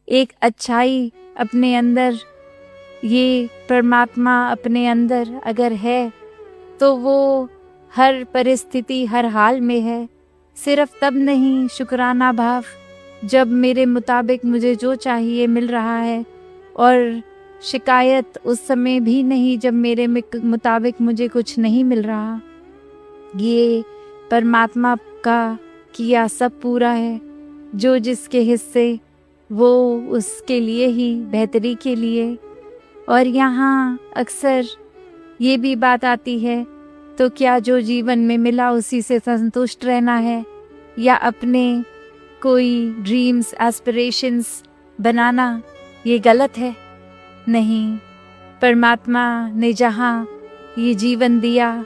एक अच्छाई अपने अंदर, ये परमात्मा अपने अंदर अगर है तो वो हर परिस्थिति हर हाल में है। सिर्फ तब नहीं शुक्राना भाव जब मेरे मुताबिक मुझे जो चाहिए मिल रहा है, और शिकायत उस समय भी नहीं जब मेरे मुताबिक मुझे कुछ नहीं मिल रहा। ये परमात्मा का किया सब पूरा है, जो जिसके हिस्से वो उसके लिए ही, बेहतरी के लिए। और यहाँ अक्सर ये भी बात आती है, तो क्या जो जीवन में मिला उसी से संतुष्ट रहना है, या अपने कोई ड्रीम्स एस्पिरेशंस बनाना ये गलत है? नहीं, परमात्मा ने जहाँ ये जीवन दिया,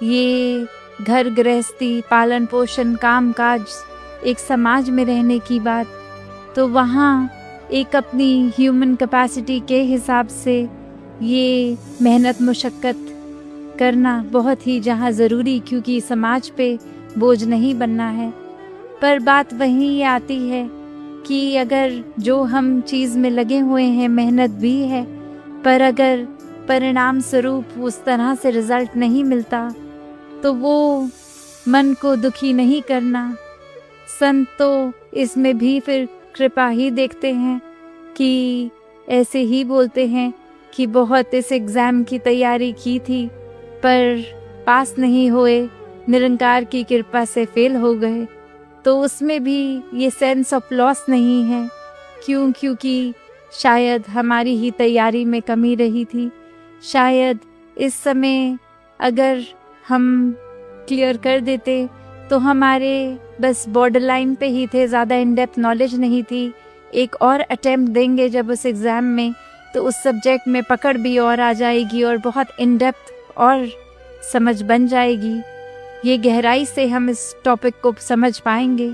ये घर गृहस्थी, पालन पोषण, काम काज, एक समाज में रहने की बात, तो वहाँ एक अपनी ह्यूमन कैपेसिटी के हिसाब से ये मेहनत मुशक्क़त करना बहुत ही जहाँ ज़रूरी, क्योंकि समाज पे बोझ नहीं बनना है। पर बात वहीं आती है कि अगर जो हम चीज़ में लगे हुए हैं, मेहनत भी है, पर अगर परिणाम स्वरूप उस तरह से रिज़ल्ट नहीं मिलता तो वो मन को दुखी नहीं करना। संत तो इसमें भी फिर कृपा ही देखते हैं कि ऐसे ही बोलते हैं कि बहुत इस एग्ज़ाम की तैयारी की थी पर पास नहीं हुए, निरंकार की कृपा से फेल हो गए। तो उसमें भी ये सेंस ऑफ लॉस नहीं है। क्योंकि शायद हमारी ही तैयारी में कमी रही थी। शायद इस समय अगर हम क्लियर कर देते तो हमारे बस बॉर्डर लाइन पे ही थे, ज़्यादा इन डेप्थ नॉलेज नहीं थी। एक और अटेम्प्ट देंगे जब उस एग्ज़ाम में, तो उस सब्जेक्ट में पकड़ भी और आ जाएगी और बहुत इन डेप्थ और समझ बन जाएगी। ये गहराई से हम इस टॉपिक को समझ पाएंगे।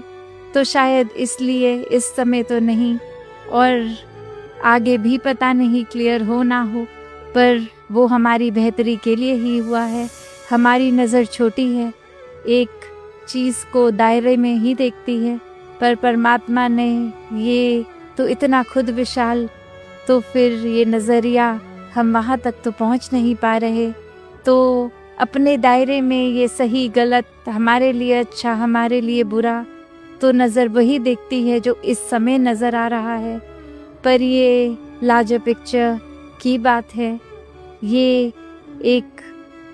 तो शायद इसलिए इस समय तो नहीं, और आगे भी पता नहीं क्लियर हो ना हो, पर वो हमारी बेहतरी के लिए ही हुआ है। हमारी नज़र छोटी है, एक चीज़ को दायरे में ही देखती है, पर परमात्मा ने ये तो इतना खुद विशाल, तो फिर ये नज़रिया हम वहाँ तक तो पहुँच नहीं पा रहे। तो अपने दायरे में ये सही गलत, हमारे लिए अच्छा हमारे लिए बुरा, तो नज़र वही देखती है जो इस समय नज़र आ रहा है। पर ये लार्जर पिक्चर की बात है। ये एक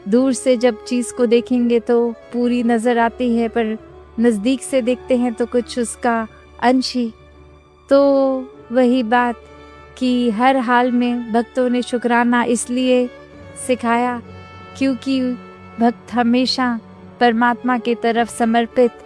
दूर से जब चीज़ को देखेंगे तो पूरी नज़र आती है, पर नज़दीक से देखते हैं तो कुछ उसका अंश ही। तो वही बात कि हर हाल में भक्तों ने शुक्राना इसलिए सिखाया क्योंकि भक्त हमेशा परमात्मा की तरफ समर्पित